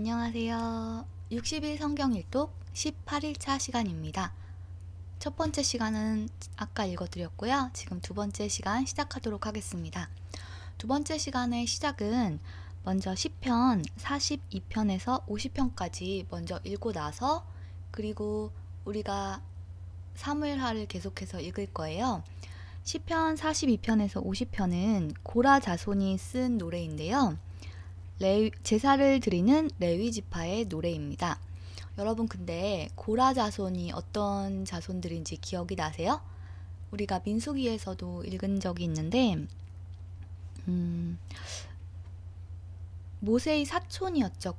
안녕하세요. 60일 성경 일독 18일차 시간입니다. 첫 번째 시간은 아까 읽어드렸고요. 지금 두 번째 시간 시작하도록 하겠습니다. 두 번째 시간의 시작은 먼저 시편 42편에서 50편까지 먼저 읽고 나서 그리고 우리가 사무엘하를 계속해서 읽을 거예요. 시편 42편에서 50편은 고라 자손이 쓴 노래인데요. 제사를 드리는 레위 지파의 노래입니다. 여러분 근데 고라 자손이 어떤 자손들인지 기억이 나세요? 우리가 민수기에서도 읽은 적이 있는데 모세의 사촌이었죠.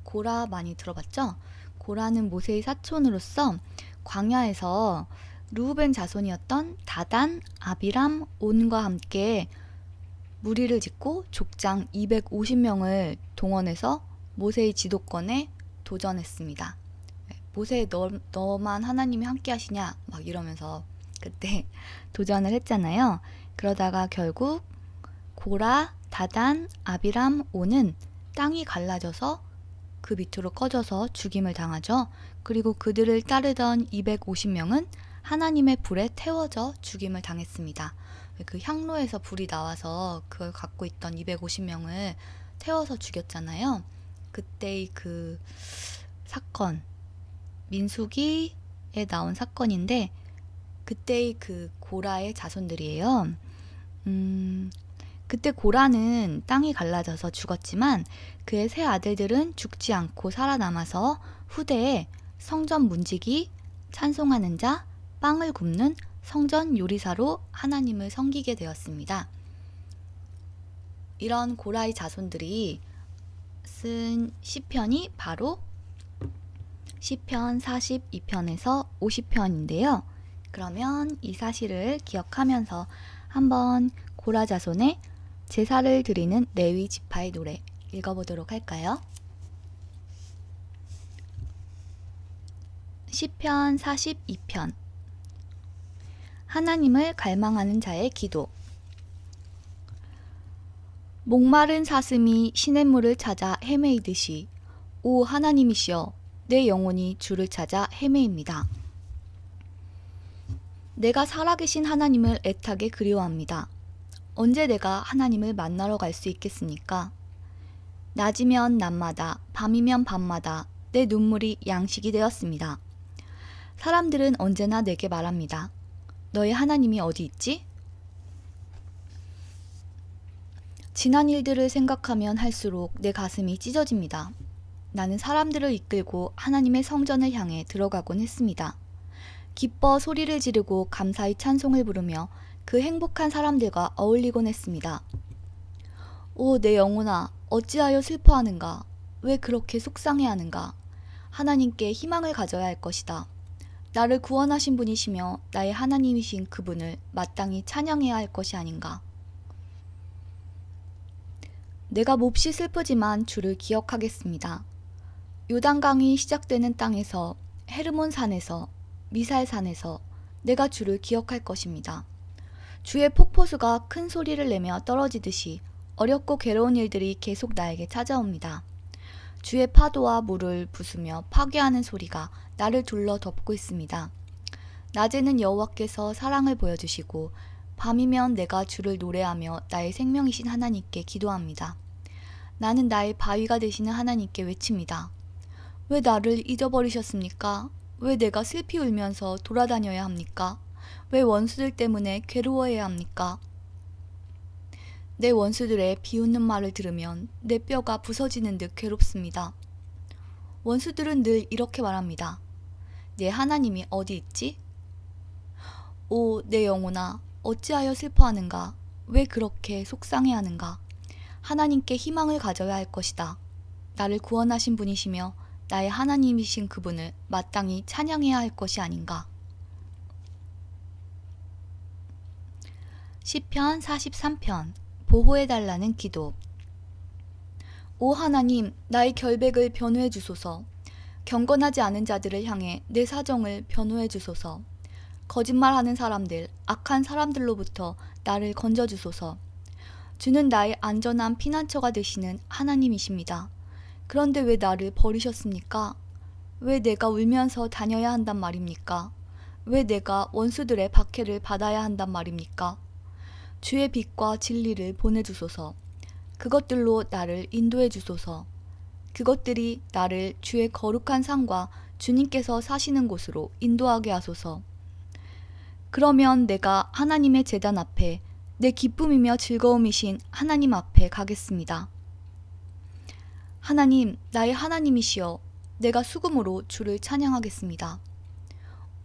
고라 많이 들어봤죠? 고라는 모세의 사촌으로서 광야에서 르우벤 자손이었던 다단, 아비람, 온과 함께 무리를 짓고 족장 250명을 동원해서 모세의 지도권에 도전했습니다. 모세 너만 하나님이 함께 하시냐 막 이러면서 그때 도전을 했잖아요. 그러다가 결국 고라, 다단, 아비람, 온은 땅이 갈라져서 그 밑으로 꺼져서 죽임을 당하죠. 그리고 그들을 따르던 250명은 하나님의 불에 태워져 죽임을 당했습니다. 그 향로에서 불이 나와서 그걸 갖고 있던 250명을 태워서 죽였잖아요. 그때의 그 사건, 민수기에 나온 사건인데 그때의 그 고라의 자손들이에요. 그때 고라는 땅이 갈라져서 죽었지만 그의 세 아들들은 죽지 않고 살아남아서 후대에 성전 문지기, 찬송하는 자, 빵을 굽는 성전 요리사로 하나님을 섬기게 되었습니다. 이런 고라의 자손들이 쓴 시편이 바로 시편 42편에서 50편인데요. 그러면 이 사실을 기억하면서 한번 고라 자손의 제사를 드리는 레위 지파의 노래 읽어보도록 할까요? 시편 42편 하나님을 갈망하는 자의 기도. 목마른 사슴이 시냇물을 찾아 헤매이듯이 오 하나님이시여 내 영혼이 주를 찾아 헤매입니다. 내가 살아계신 하나님을 애타게 그리워합니다. 언제 내가 하나님을 만나러 갈 수 있겠습니까? 낮이면 낮마다 밤이면 밤마다 내 눈물이 양식이 되었습니다. 사람들은 언제나 내게 말합니다. 너의 하나님이 어디 있지? 지난 일들을 생각하면 할수록 내 가슴이 찢어집니다. 나는 사람들을 이끌고 하나님의 성전을 향해 들어가곤 했습니다. 기뻐 소리를 지르고 감사의 찬송을 부르며 그 행복한 사람들과 어울리곤 했습니다. 오, 내 영혼아, 어찌하여 슬퍼하는가? 왜 그렇게 속상해하는가? 하나님께 희망을 가져야 할 것이다. 나를 구원하신 분이시며 나의 하나님이신 그분을 마땅히 찬양해야 할 것이 아닌가. 내가 몹시 슬프지만 주를 기억하겠습니다. 요단강이 시작되는 땅에서 헤르몬 산에서 미살 산에서 내가 주를 기억할 것입니다. 주의 폭포수가 큰 소리를 내며 떨어지듯이 어렵고 괴로운 일들이 계속 나에게 찾아옵니다. 주의 파도와 물을 부수며 파괴하는 소리가 나를 둘러 덮고 있습니다. 낮에는 여호와께서 사랑을 보여주시고 밤이면 내가 주를 노래하며 나의 생명이신 하나님께 기도합니다. 나는 나의 바위가 되시는 하나님께 외칩니다. 왜 나를 잊어버리셨습니까? 왜 내가 슬피 울면서 돌아다녀야 합니까? 왜 원수들 때문에 괴로워해야 합니까? 내 원수들의 비웃는 말을 들으면 내 뼈가 부서지는 듯 괴롭습니다. 원수들은 늘 이렇게 말합니다. 내 하나님이 어디 있지? 오, 내 영혼아, 어찌하여 슬퍼하는가? 왜 그렇게 속상해하는가? 하나님께 희망을 가져야 할 것이다. 나를 구원하신 분이시며 나의 하나님이신 그분을 마땅히 찬양해야 할 것이 아닌가? 시편 43편 보호해달라는 기도. 오 하나님, 나의 결백을 변호해 주소서. 경건하지 않은 자들을 향해 내 사정을 변호해 주소서. 거짓말하는 사람들, 악한 사람들로부터 나를 건져 주소서. 주는 나의 안전한 피난처가 되시는 하나님이십니다. 그런데 왜 나를 버리셨습니까? 왜 내가 울면서 다녀야 한단 말입니까? 왜 내가 원수들의 박해를 받아야 한단 말입니까? 주의 빛과 진리를 보내주소서. 그것들로 나를 인도해 주소서. 그것들이 나를 주의 거룩한 산과 주님께서 사시는 곳으로 인도하게 하소서. 그러면 내가 하나님의 제단 앞에 내 기쁨이며 즐거움이신 하나님 앞에 가겠습니다. 하나님, 나의 하나님이시여, 내가 수금으로 주를 찬양하겠습니다.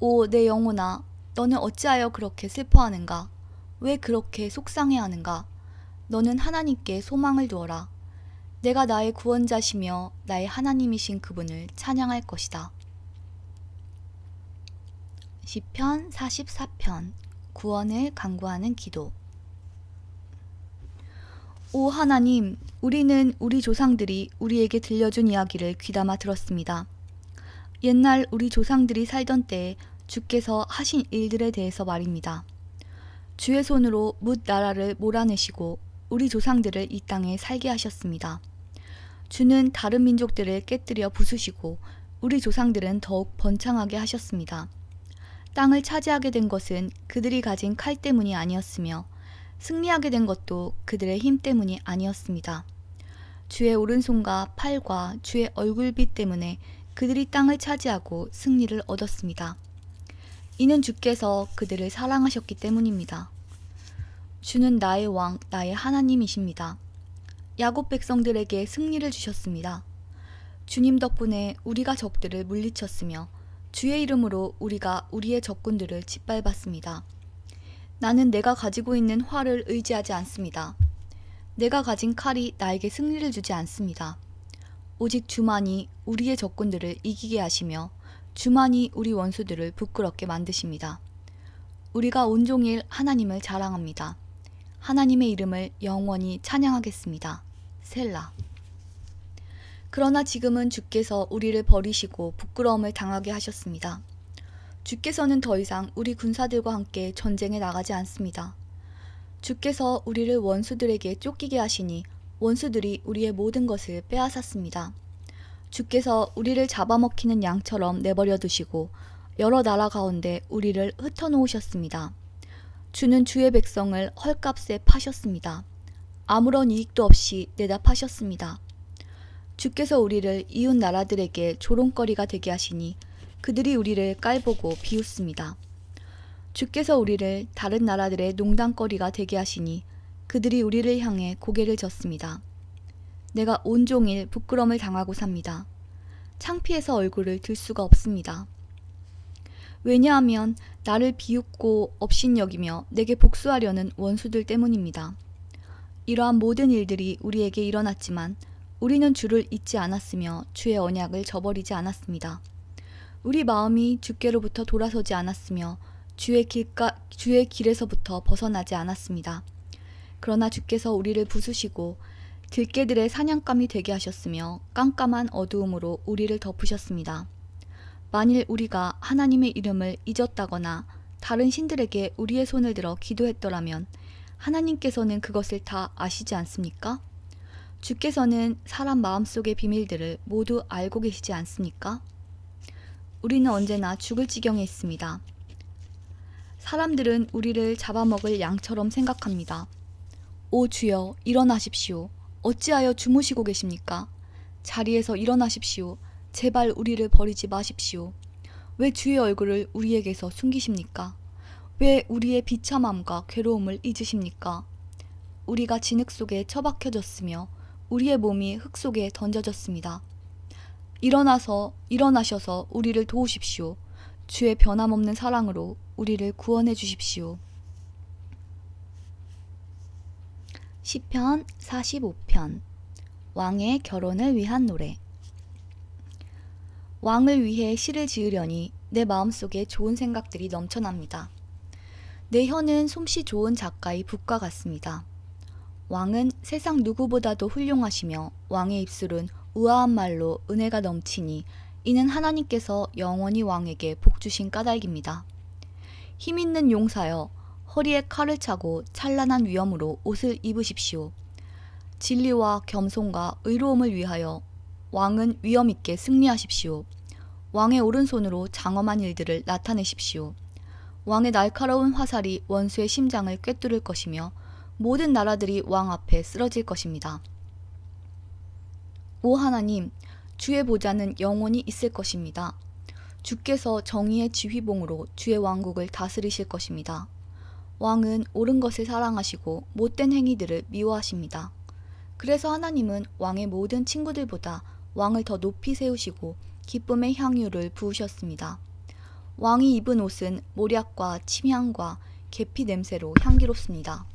오, 내 영혼아, 너는 어찌하여 그렇게 슬퍼하는가? 왜 그렇게 속상해하는가? 너는 하나님께 소망을 두어라. 내가 나의 구원자시며 나의 하나님이신 그분을 찬양할 것이다. 시편 44편 구원을 간구하는 기도. 오 하나님, 우리는 우리 조상들이 우리에게 들려준 이야기를 귀담아 들었습니다. 옛날 우리 조상들이 살던 때에 주께서 하신 일들에 대해서 말입니다. 주의 손으로 뭇 나라를 몰아내시고 우리 조상들을 이 땅에 살게 하셨습니다. 주는 다른 민족들을 깨뜨려 부수시고 우리 조상들은 더욱 번창하게 하셨습니다. 땅을 차지하게 된 것은 그들이 가진 칼 때문이 아니었으며 승리하게 된 것도 그들의 힘 때문이 아니었습니다. 주의 오른손과 팔과 주의 얼굴빛 때문에 그들이 땅을 차지하고 승리를 얻었습니다. 이는 주께서 그들을 사랑하셨기 때문입니다. 주는 나의 왕, 나의 하나님이십니다. 야곱 백성들에게 승리를 주셨습니다. 주님 덕분에 우리가 적들을 물리쳤으며 주의 이름으로 우리가 우리의 적군들을 짓밟았습니다. 나는 내가 가지고 있는 활을 의지하지 않습니다. 내가 가진 칼이 나에게 승리를 주지 않습니다. 오직 주만이 우리의 적군들을 이기게 하시며 주만이 우리 원수들을 부끄럽게 만드십니다. 우리가 온종일 하나님을 자랑합니다. 하나님의 이름을 영원히 찬양하겠습니다. 셀라. 그러나 지금은 주께서 우리를 버리시고 부끄러움을 당하게 하셨습니다. 주께서는 더 이상 우리 군사들과 함께 전쟁에 나가지 않습니다. 주께서 우리를 원수들에게 쫓기게 하시니 원수들이 우리의 모든 것을 빼앗았습니다. 주께서 우리를 잡아먹히는 양처럼 내버려 두시고 여러 나라 가운데 우리를 흩어놓으셨습니다. 주는 주의 백성을 헐값에 파셨습니다. 아무런 이익도 없이 내다 파셨습니다. 주께서 우리를 이웃 나라들에게 조롱거리가 되게 하시니 그들이 우리를 깔보고 비웃습니다. 주께서 우리를 다른 나라들의 농담거리가 되게 하시니 그들이 우리를 향해 고개를 젓습니다. 내가 온종일 부끄러움을 당하고 삽니다. 창피해서 얼굴을 들 수가 없습니다. 왜냐하면 나를 비웃고 업신여기며 내게 복수하려는 원수들 때문입니다. 이러한 모든 일들이 우리에게 일어났지만 우리는 주를 잊지 않았으며 주의 언약을 저버리지 않았습니다. 우리 마음이 주께로부터 돌아서지 않았으며 주의 길에서부터 벗어나지 않았습니다. 그러나 주께서 우리를 부수시고 들깨들의 사냥감이 되게 하셨으며 깜깜한 어두움으로 우리를 덮으셨습니다. 만일 우리가 하나님의 이름을 잊었다거나 다른 신들에게 우리의 손을 들어 기도했더라면 하나님께서는 그것을 다 아시지 않습니까? 주께서는 사람 마음속의 비밀들을 모두 알고 계시지 않습니까? 우리는 언제나 죽을 지경에 있습니다. 사람들은 우리를 잡아먹을 양처럼 생각합니다. 오 주여, 일어나십시오. 어찌하여 주무시고 계십니까? 자리에서 일어나십시오. 제발 우리를 버리지 마십시오. 왜 주의 얼굴을 우리에게서 숨기십니까? 왜 우리의 비참함과 괴로움을 잊으십니까? 우리가 진흙 속에 처박혀졌으며 우리의 몸이 흙 속에 던져졌습니다. 일어나셔서 우리를 도우십시오. 주의 변함없는 사랑으로 우리를 구원해 주십시오. 시편 45편 왕의 결혼을 위한 노래. 왕을 위해 시를 지으려니 내 마음속에 좋은 생각들이 넘쳐납니다. 내 혀는 솜씨 좋은 작가의 붓과 같습니다. 왕은 세상 누구보다도 훌륭하시며 왕의 입술은 우아한 말로 은혜가 넘치니 이는 하나님께서 영원히 왕에게 복 주신 까닭입니다. 힘있는 용사여, 허리에 칼을 차고 찬란한 위엄으로 옷을 입으십시오. 진리와 겸손과 의로움을 위하여 왕은 위엄 있게 승리하십시오. 왕의 오른손으로 장엄한 일들을 나타내십시오. 왕의 날카로운 화살이 원수의 심장을 꿰뚫을 것이며 모든 나라들이 왕 앞에 쓰러질 것입니다. 오 하나님, 주의 보좌는 영원히 있을 것입니다. 주께서 정의의 지휘봉으로 주의 왕국을 다스리실 것입니다. 왕은 옳은 것을 사랑하시고 못된 행위들을 미워하십니다. 그래서 하나님은 왕의 모든 친구들보다 왕을 더 높이 세우시고 기쁨의 향유를 부으셨습니다. 왕이 입은 옷은 모략과 침향과 계피 냄새로 향기롭습니다.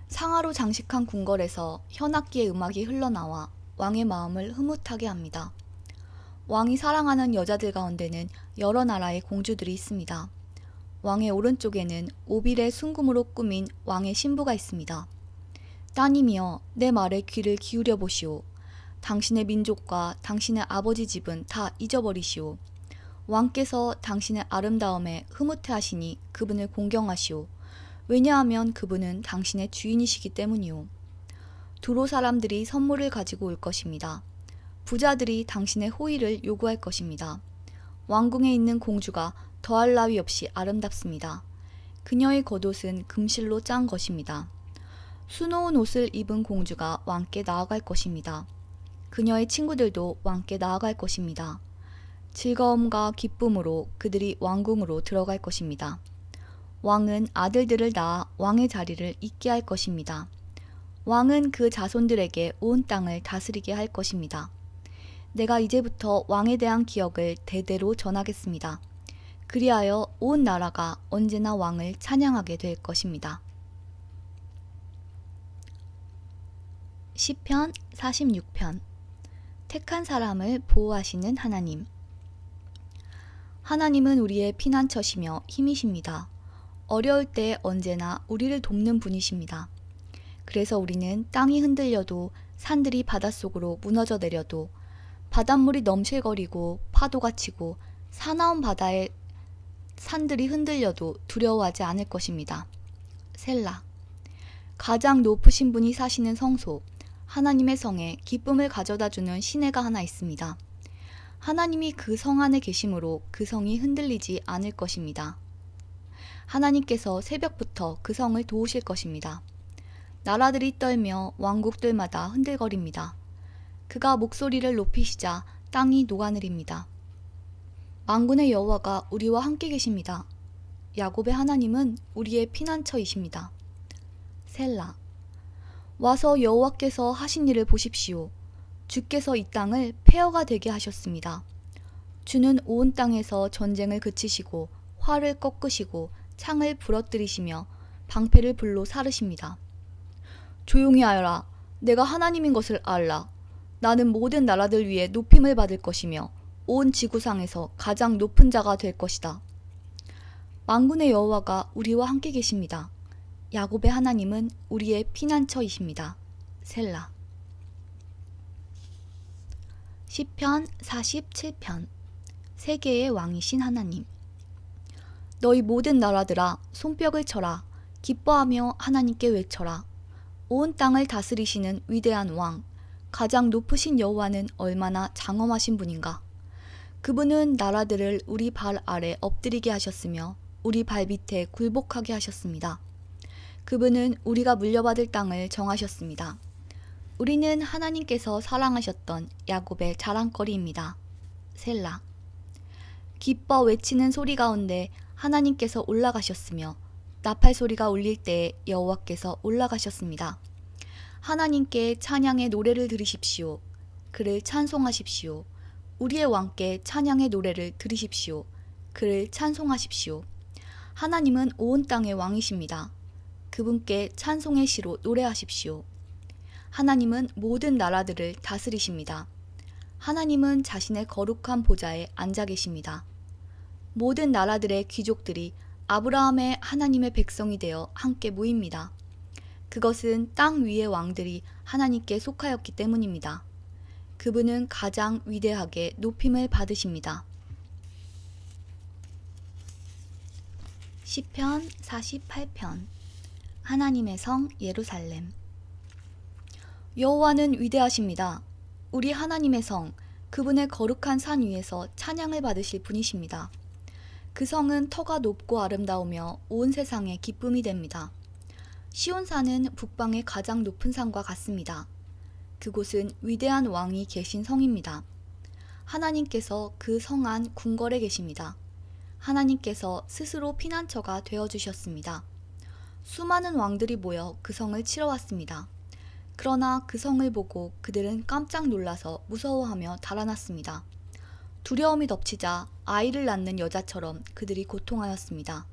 상아로 장식한 궁궐에서 현악기의 음악이 흘러나와 왕의 마음을 흐뭇하게 합니다. 왕이 사랑하는 여자들 가운데는 여러 나라의 공주들이 있습니다. 왕의 오른쪽에는 오빌의 순금으로 꾸민 왕의 신부가 있습니다. 따님이여, 내 말에 귀를 기울여 보시오. 당신의 민족과 당신의 아버지 집은 다 잊어버리시오. 왕께서 당신의 아름다움에 흐뭇해 하시니 그분을 공경하시오. 왜냐하면 그분은 당신의 주인이시기 때문이오. 두로 사람들이 선물을 가지고 올 것입니다. 부자들이 당신의 호의를 요구할 것입니다. 왕궁에 있는 공주가 더할 나위 없이 아름답습니다. 그녀의 겉옷은 금실로 짠 것입니다. 수놓은 옷을 입은 공주가 왕께 나아갈 것입니다. 그녀의 친구들도 왕께 나아갈 것입니다. 즐거움과 기쁨으로 그들이 왕궁으로 들어갈 것입니다. 왕은 아들들을 낳아 왕의 자리를 잇게 할 것입니다. 왕은 그 자손들에게 온 땅을 다스리게 할 것입니다. 내가 이제부터 왕에 대한 기억을 대대로 전하겠습니다. 그리하여 온 나라가 언제나 왕을 찬양하게 될 것입니다. 시편 46편. 택한 사람을 보호하시는 하나님. 하나님은 우리의 피난처시며 힘이십니다. 어려울 때 언제나 우리를 돕는 분이십니다. 그래서 우리는 땅이 흔들려도 산들이 바닷속으로 무너져 내려도 바닷물이 넘실거리고 파도가 치고 사나운 바다에 산들이 흔들려도 두려워하지 않을 것입니다. 셀라. 가장 높으신 분이 사시는 성소, 하나님의 성에 기쁨을 가져다주는 시내가 하나 있습니다. 하나님이 그 성 안에 계심으로 그 성이 흔들리지 않을 것입니다. 하나님께서 새벽부터 그 성을 도우실 것입니다. 나라들이 떨며 왕국들마다 흔들거립니다. 그가 목소리를 높이시자 땅이 녹아내립니다. 만군의 여호와가 우리와 함께 계십니다. 야곱의 하나님은 우리의 피난처이십니다. 셀라. 와서 여호와께서 하신 일을 보십시오. 주께서 이 땅을 폐허가 되게 하셨습니다. 주는 온 땅에서 전쟁을 그치시고 활을 꺾으시고 창을 부러뜨리시며 방패를 불로 사르십니다. 조용히 하여라. 내가 하나님인 것을 알라. 나는 모든 나라들 위에 높임을 받을 것이며 온 지구상에서 가장 높은 자가 될 것이다. 만군의 여호와가 우리와 함께 계십니다. 야곱의 하나님은 우리의 피난처이십니다. 셀라. 시편 47편. 세계의 왕이신 하나님. 너희 모든 나라들아, 손뼉을 쳐라. 기뻐하며 하나님께 외쳐라. 온 땅을 다스리시는 위대한 왕, 가장 높으신 여호와는 얼마나 장엄하신 분인가. 그분은 나라들을 우리 발 아래 엎드리게 하셨으며 우리 발 밑에 굴복하게 하셨습니다. 그분은 우리가 물려받을 땅을 정하셨습니다. 우리는 하나님께서 사랑하셨던 야곱의 자랑거리입니다. 셀라. 기뻐 외치는 소리 가운데 하나님께서 올라가셨으며 나팔 소리가 울릴 때에 여호와께서 올라가셨습니다. 하나님께 찬양의 노래를 들으십시오. 그를 찬송하십시오. 우리의 왕께 찬양의 노래를 들으십시오. 그를 찬송하십시오. 하나님은 온 땅의 왕이십니다. 그분께 찬송의 시로 노래하십시오. 하나님은 모든 나라들을 다스리십니다. 하나님은 자신의 거룩한 보좌에 앉아 계십니다. 모든 나라들의 귀족들이 아브라함의 하나님의 백성이 되어 함께 모입니다. 그것은 땅 위의 왕들이 하나님께 속하였기 때문입니다. 그분은 가장 위대하게 높임을 받으십니다. 시편 48편. 하나님의 성 예루살렘. 여호와는 위대하십니다. 우리 하나님의 성, 그분의 거룩한 산 위에서 찬양을 받으실 분이십니다. 그 성은 터가 높고 아름다우며 온 세상의 기쁨이 됩니다. 시온산은 북방의 가장 높은 산과 같습니다. 그곳은 위대한 왕이 계신 성입니다. 하나님께서 그 성 안 궁궐에 계십니다. 하나님께서 스스로 피난처가 되어주셨습니다. 수많은 왕들이 모여 그 성을 치러 왔습니다. 그러나 그 성을 보고 그들은 깜짝 놀라서 무서워하며 달아났습니다. 두려움이 덮치자 아이를 낳는 여자처럼 그들이 고통하였습니다.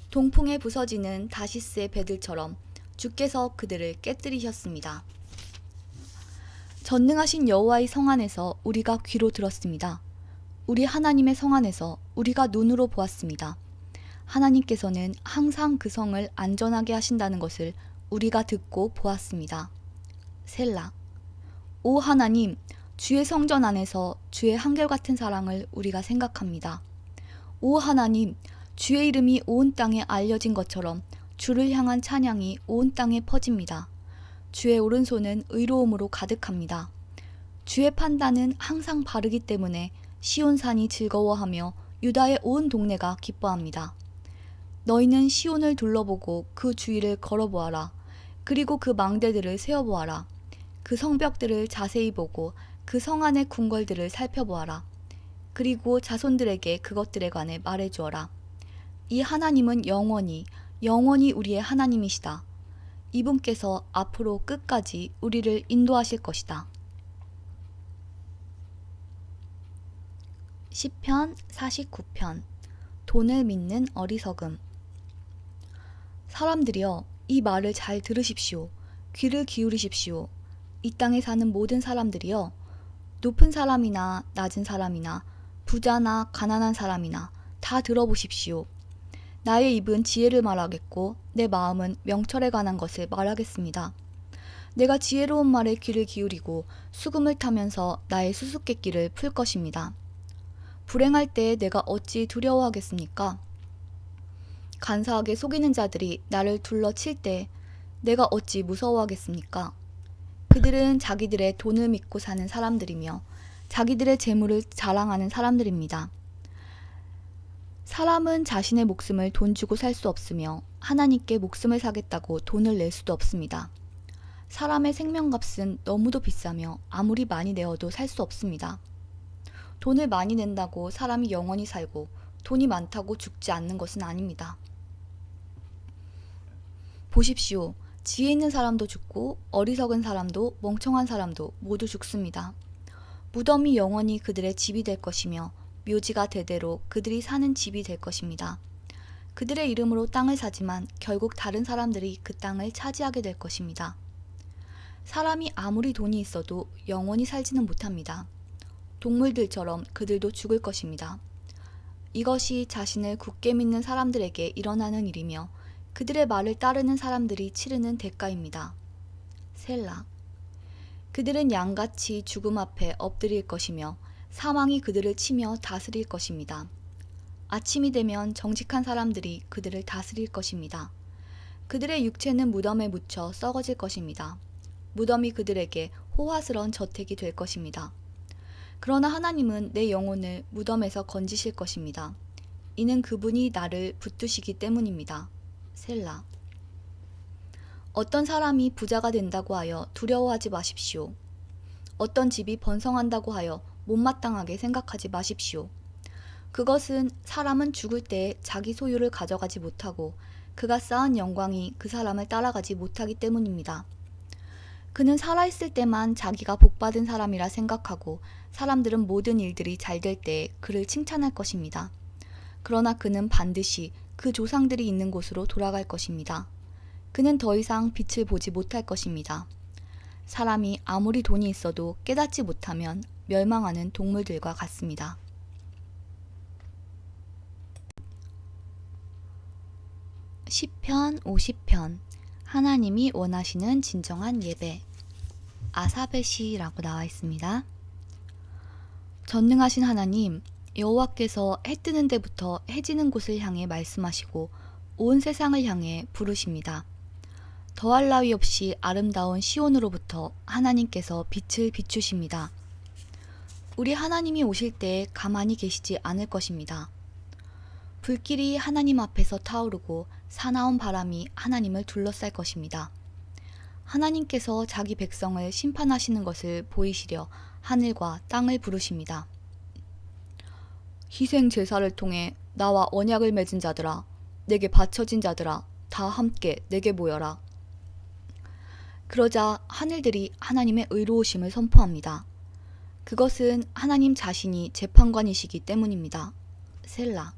동풍에 부서지는 다시스의 배들처럼 주께서 그들을 깨뜨리셨습니다. 전능하신 여호와의 성 안에서 우리가 귀로 들었습니다. 우리 하나님의 성 안에서 우리가 눈으로 보았습니다. 하나님께서는 항상 그 성을 안전하게 하신다는 것을 우리가 듣고 보았습니다. 셀라. 오 하나님, 주의 성전 안에서 주의 한결같은 사랑을 우리가 생각합니다. 오 하나님, 주의 이름이 온 땅에 알려진 것처럼 주를 향한 찬양이 온 땅에 퍼집니다. 주의 오른손은 의로움으로 가득합니다. 주의 판단은 항상 바르기 때문에 시온산이 즐거워하며 유다의 온 동네가 기뻐합니다. 너희는 시온을 둘러보고 그 주위를 걸어보아라. 그리고 그 망대들을 세어보아라. 그 성벽들을 자세히 보고 그 성 안의 궁궐들을 살펴보아라. 그리고 자손들에게 그것들에 관해 말해주어라. 이 하나님은 영원히 우리의 하나님이시다. 이분께서 앞으로 끝까지 우리를 인도하실 것이다. 시편 49편. 돈을 믿는 어리석음. 사람들이여, 이 말을 잘 들으십시오. 귀를 기울이십시오. 이 땅에 사는 모든 사람들이여, 높은 사람이나 낮은 사람이나 부자나 가난한 사람이나 다 들어보십시오. 나의 입은 지혜를 말하겠고 내 마음은 명철에 관한 것을 말하겠습니다. 내가 지혜로운 말에 귀를 기울이고 수금을 타면서 나의 수수께끼를 풀 것입니다. 불행할 때에 내가 어찌 두려워하겠습니까? 간사하게 속이는 자들이 나를 둘러칠 때 내가 어찌 무서워하겠습니까? 그들은 자기들의 돈을 믿고 사는 사람들이며 자기들의 재물을 자랑하는 사람들입니다. 사람은 자신의 목숨을 돈 주고 살 수 없으며 하나님께 목숨을 사겠다고 돈을 낼 수도 없습니다. 사람의 생명값은 너무도 비싸며 아무리 많이 내어도 살 수 없습니다. 돈을 많이 낸다고 사람이 영원히 살고 돈이 많다고 죽지 않는 것은 아닙니다. 보십시오. 지혜 있는 사람도 죽고 어리석은 사람도 멍청한 사람도 모두 죽습니다. 무덤이 영원히 그들의 집이 될 것이며 묘지가 대대로 그들이 사는 집이 될 것입니다. 그들의 이름으로 땅을 사지만 결국 다른 사람들이 그 땅을 차지하게 될 것입니다. 사람이 아무리 돈이 있어도 영원히 살지는 못합니다. 동물들처럼 그들도 죽을 것입니다. 이것이 자신을 굳게 믿는 사람들에게 일어나는 일이며 그들의 말을 따르는 사람들이 치르는 대가입니다. 셀라. 그들은 양같이 죽음 앞에 엎드릴 것이며 사망이 그들을 치며 다스릴 것입니다. 아침이 되면 정직한 사람들이 그들을 다스릴 것입니다. 그들의 육체는 무덤에 묻혀 썩어질 것입니다. 무덤이 그들에게 호화스러운 저택이 될 것입니다. 그러나 하나님은 내 영혼을 무덤에서 건지실 것입니다. 이는 그분이 나를 붙드시기 때문입니다. 셀라. 어떤 사람이 부자가 된다고 하여 두려워하지 마십시오. 어떤 집이 번성한다고 하여 못마땅하게 생각하지 마십시오. 그것은 사람은 죽을 때 자기 소유를 가져가지 못하고 그가 쌓은 영광이 그 사람을 따라가지 못하기 때문입니다. 그는 살아있을 때만 자기가 복받은 사람이라 생각하고 사람들은 모든 일들이 잘 될 때 그를 칭찬할 것입니다. 그러나 그는 반드시 그 조상들이 있는 곳으로 돌아갈 것입니다. 그는 더 이상 빛을 보지 못할 것입니다. 사람이 아무리 돈이 있어도 깨닫지 못하면 멸망하는 동물들과 같습니다. 시편 50편. 하나님이 원하시는 진정한 예배. 아삽의 시라고 나와 있습니다. 전능하신 하나님, 여호와께서 해 뜨는 데부터 해 지는 곳을 향해 말씀하시고 온 세상을 향해 부르십니다. 더할 나위 없이 아름다운 시온으로부터 때부터 하나님께서 빛을 비추십니다. 우리 하나님이 오실 때 가만히 계시지 않을 것입니다. 불길이 하나님 앞에서 타오르고 사나운 바람이 하나님을 둘러쌀 것입니다. 하나님께서 자기 백성을 심판하시는 것을 보이시려 하늘과 땅을 부르십니다. 희생 제사를 통해 나와 언약을 맺은 자들아, 내게 바쳐진 자들아, 다 함께 내게 모여라. 그러자 하늘들이 하나님의 의로우심을 선포합니다. 그것은 하나님 자신이 재판관이시기 때문입니다. 셀라.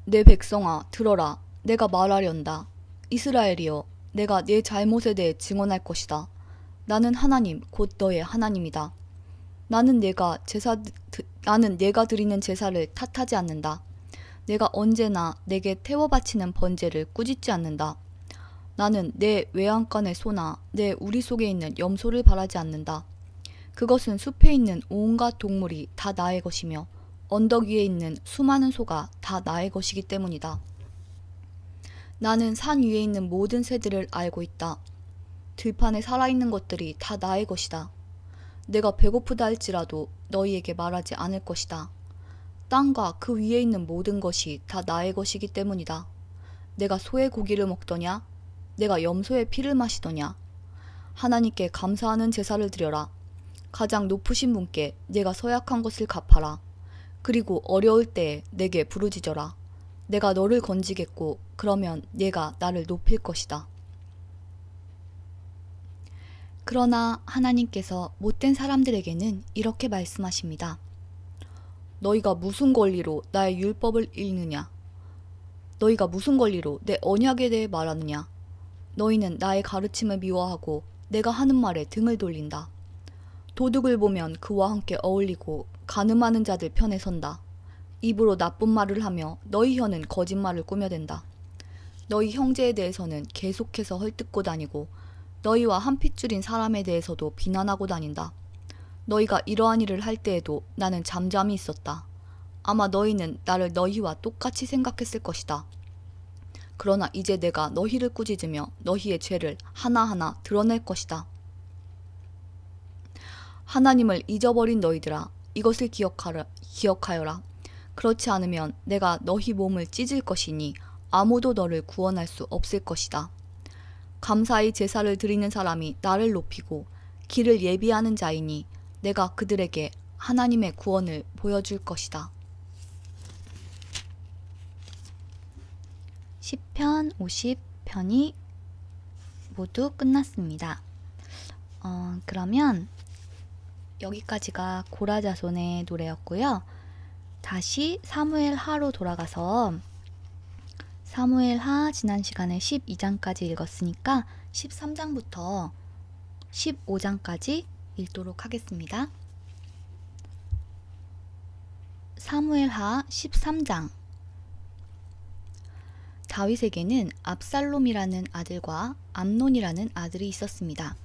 내 백성아, 들어라. 내가 말하련다. 이스라엘이여, 내가 네 잘못에 대해 증언할 것이다. 나는 하나님, 곧 너의 하나님이다. 나는 내가 드리는 제사를 탓하지 않는다. 내가 언제나 내게 태워 바치는 번제를 꾸짖지 않는다. 나는 내 외양간의 소나 내 우리 속에 있는 염소를 바라지 않는다. 그것은 숲에 있는 온갖 동물이 다 나의 것이며 언덕 위에 있는 수많은 소가 다 나의 것이기 때문이다. 나는 산 위에 있는 모든 새들을 알고 있다. 들판에 살아있는 것들이 다 나의 것이다. 내가 배고프다 할지라도 너희에게 말하지 않을 것이다. 땅과 그 위에 있는 모든 것이 다 나의 것이기 때문이다. 내가 소의 고기를 먹더냐? 내가 염소의 피를 마시더냐? 하나님께 감사하는 제사를 드려라. 가장 높으신 분께 내가 서약한 것을 갚아라. 그리고 어려울 때에 내게 부르짖어라. 내가 너를 건지겠고 그러면 네가 나를 높일 것이다. 그러나 하나님께서 못된 사람들에게는 이렇게 말씀하십니다. 너희가 무슨 권리로 나의 율법을 읽느냐? 너희가 무슨 권리로 내 언약에 대해 말하느냐? 너희는 나의 가르침을 미워하고 내가 하는 말에 등을 돌린다. 도둑을 보면 그와 함께 어울리고 가늠하는 자들 편에 선다. 입으로 나쁜 말을 하며 너희 혀는 거짓말을 꾸며댄다. 너희 형제에 대해서는 계속해서 헐뜯고 다니고 너희와 한 핏줄인 사람에 대해서도 비난하고 다닌다. 너희가 이러한 일을 할 때에도 나는 잠잠히 있었다. 아마 너희는 나를 너희와 똑같이 생각했을 것이다. 그러나 이제 내가 너희를 꾸짖으며 너희의 죄를 하나하나 드러낼 것이다. 하나님을 잊어버린 너희들아, 이것을 기억하여라. 그렇지 않으면 내가 너희 몸을 찢을 것이니 아무도 너를 구원할 수 없을 것이다. 감사히 제사를 드리는 사람이 나를 높이고 길을 예비하는 자이니 내가 그들에게 하나님의 구원을 보여줄 것이다. 시편 50편이 모두 끝났습니다. 그러면 여기까지가 고라자손의 노래였고요. 다시 사무엘하로 돌아가서 사무엘하 지난 시간에 12장까지 읽었으니까 13장부터 15장까지 읽도록 하겠습니다. 사무엘하 13장. 다윗에게는 압살롬이라는 아들과 암논이라는 아들이 있었습니다.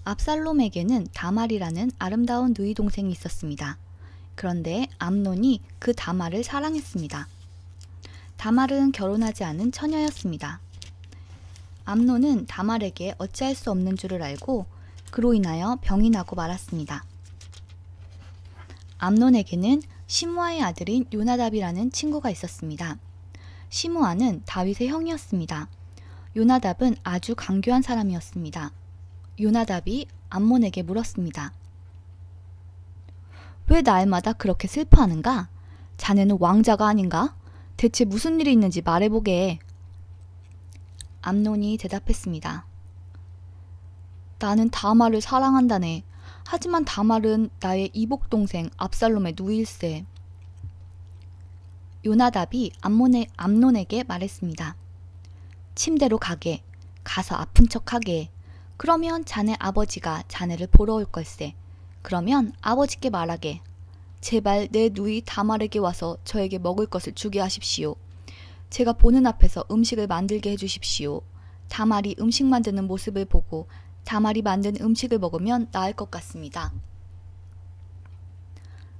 압살롬에게는 다말이라는 아름다운 누이 동생이 있었습니다. 그런데 암논이 그 다말을 사랑했습니다. 다말은 결혼하지 않은 처녀였습니다. 암논은 다말에게 어찌할 수 없는 줄을 알고 그로 인하여 병이 나고 말았습니다. 암논에게는 시므아의 아들인 요나답이라는 친구가 있었습니다. 시므아는 다윗의 형이었습니다. 요나답은 아주 강교한 사람이었습니다. 요나답이 암논에게 물었습니다. 왜 날마다 그렇게 슬퍼하는가? 자네는 왕자가 아닌가? 대체 무슨 일이 있는지 말해보게. 암논이 대답했습니다. 나는 다말을 사랑한다네. 하지만 다말은 나의 이복동생 압살롬의 누이일세. 요나답이 암논에게 말했습니다. 침대로 가게. 가서 아픈 척하게. 그러면 자네 아버지가 자네를 보러 올 걸세. 그러면 아버지께 말하게. 제발 내 누이 다말에게 와서 저에게 먹을 것을 주게 하십시오. 제가 보는 앞에서 음식을 만들게 해주십시오. 다말이 음식 만드는 모습을 보고 다말이 만든 음식을 먹으면 나을 것 같습니다.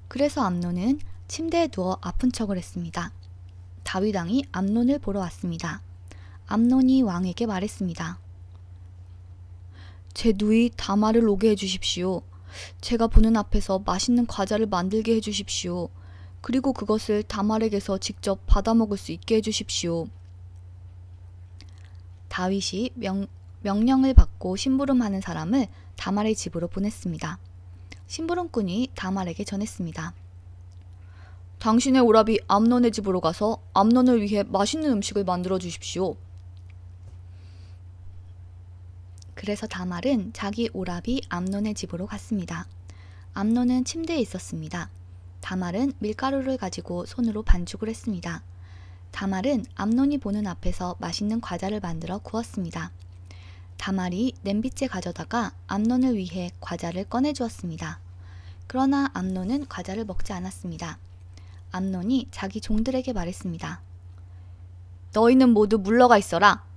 그래서 암논은 침대에 누워 아픈 척을 했습니다. 다윗 왕이 암논을 보러 왔습니다. 암논이 왕에게 말했습니다. 제 누이 다말을 오게 해주십시오. 제가 보는 앞에서 맛있는 과자를 만들게 해주십시오. 그리고 그것을 다말에게서 직접 받아먹을 수 있게 해주십시오. 다윗이 명령을 받고 심부름하는 사람을 다말의 집으로 보냈습니다. 심부름꾼이 다말에게 전했습니다. 당신의 오라비 암논의 집으로 가서 암논을 위해 맛있는 음식을 만들어 주십시오. 그래서 다말은 자기 오라비 암논의 집으로 갔습니다. 암논은 침대에 있었습니다. 다말은 밀가루를 가지고 손으로 반죽을 했습니다. 다말은 암논이 보는 앞에서 맛있는 과자를 만들어 구웠습니다. 다말이 냄비째 가져다가 암논을 위해 과자를 꺼내 주었습니다. 그러나 암논은 과자를 먹지 않았습니다. 암논이 자기 종들에게 말했습니다. 너희는 모두 물러가 있어라.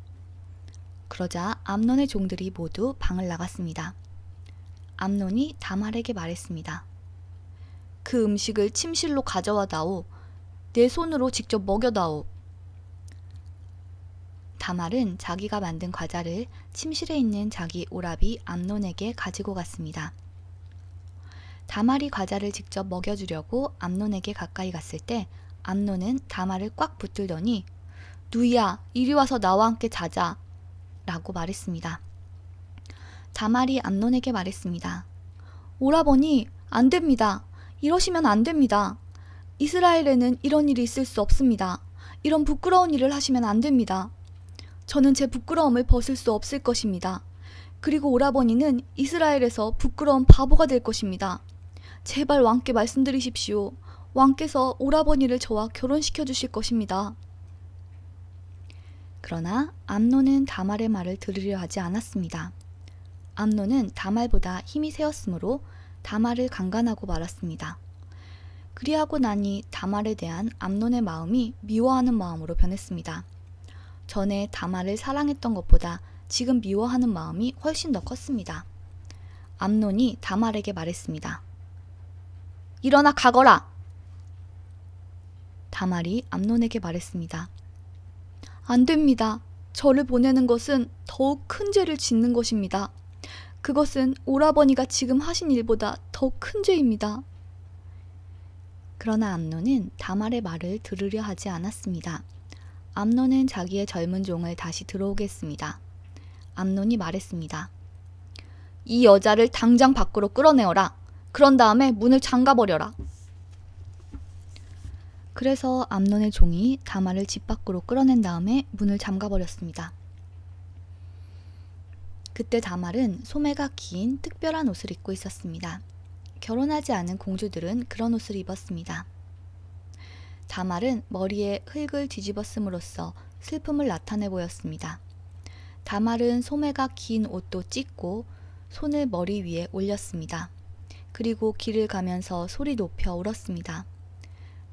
그러자 암논의 종들이 모두 방을 나갔습니다. 암논이 다말에게 말했습니다. 그 음식을 침실로 가져와 다오. 내 손으로 직접 먹여다오. 다말은 자기가 만든 과자를 침실에 있는 자기 오라비 암논에게 가지고 갔습니다. 다말이 과자를 직접 먹여주려고 암논에게 가까이 갔을 때 암논은 다말을 꽉 붙들더니 누이야, 이리 와서 나와 함께 자자 라고 말했습니다. 다말이 암논에게 말했습니다. 오라버니, 안 됩니다. 이러시면 안 됩니다. 이스라엘에는 이런 일이 있을 수 없습니다. 이런 부끄러운 일을 하시면 안 됩니다. 저는 제 부끄러움을 벗을 수 없을 것입니다. 그리고 오라버니는 이스라엘에서 부끄러운 바보가 될 것입니다. 제발 왕께 말씀드리십시오. 왕께서 오라버니를 저와 결혼시켜 주실 것입니다. 그러나 암논은 다말의 말을 들으려 하지 않았습니다. 암논은 다말보다 힘이 세었으므로 다말을 강간하고 말았습니다. 그리하고 나니 다말에 대한 암논의 마음이 미워하는 마음으로 변했습니다. 전에 다말을 사랑했던 것보다 지금 미워하는 마음이 훨씬 더 컸습니다. 암논이 다말에게 말했습니다. 일어나 가거라! 다말이 암논에게 말했습니다. 안 됩니다. 저를 보내는 것은 더욱 큰 죄를 짓는 것입니다. 그것은 오라버니가 지금 하신 일보다 더 큰 죄입니다. 그러나 암논은 다말의 말을 들으려 하지 않았습니다. 암논은 자기의 젊은 종을 다시 들어오게 했습니다. 암논이 말했습니다. 이 여자를 당장 밖으로 끌어내어라. 그런 다음에 문을 잠가버려라. 그래서 암논의 종이 다말을 집 밖으로 끌어낸 다음에 문을 잠가버렸습니다. 그때 다말은 소매가 긴 특별한 옷을 입고 있었습니다. 결혼하지 않은 공주들은 그런 옷을 입었습니다. 다말은 머리에 흙을 뒤집어 쓴으로써 슬픔을 나타내 보였습니다. 다말은 소매가 긴 옷도 찢고 손을 머리 위에 올렸습니다. 그리고 길을 가면서 소리 높여 울었습니다.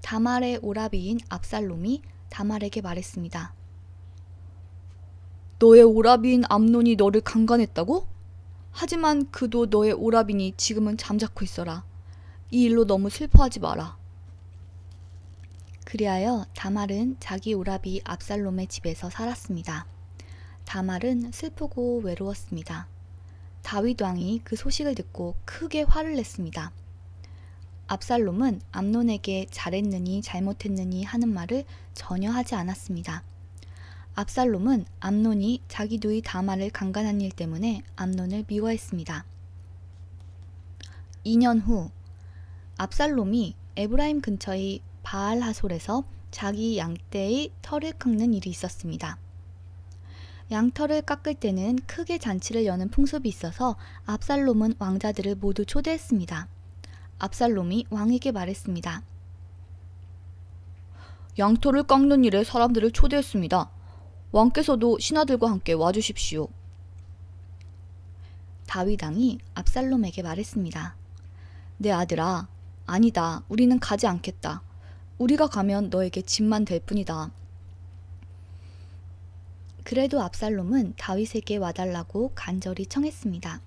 다말의 오라비인 압살롬이 다말에게 말했습니다. 너의 오라비인 암논이 너를 강간했다고? 하지만 그도 너의 오라비니 지금은 잠자코 있어라. 이 일로 너무 슬퍼하지 마라. 그리하여 다말은 자기 오라비 압살롬의 집에서 살았습니다. 다말은 슬프고 외로웠습니다. 다윗 왕이 그 소식을 듣고 크게 화를 냈습니다. 압살롬은 암논에게 잘했느니 잘못했느니 하는 말을 전혀 하지 않았습니다. 압살롬은 암논이 자기 누이 다말을 강간한 일 때문에 암논을 미워했습니다. 2년 후 압살롬이 에브라임 근처의 바알 하솔에서 자기 양떼의 털을 깎는 일이 있었습니다. 양털을 깎을 때는 크게 잔치를 여는 풍습이 있어서 압살롬은 왕자들을 모두 초대했습니다. 압살롬이 왕에게 말했습니다. 양털을 깎는 일에 사람들을 초대했습니다. 왕께서도 신하들과 함께 와주십시오. 다윗 왕이 압살롬에게 말했습니다. 내 아들아, 아니다. 우리는 가지 않겠다. 우리가 가면 너에게 짐만 될 뿐이다. 그래도 압살롬은 다윗에게 와달라고 간절히 청했습니다.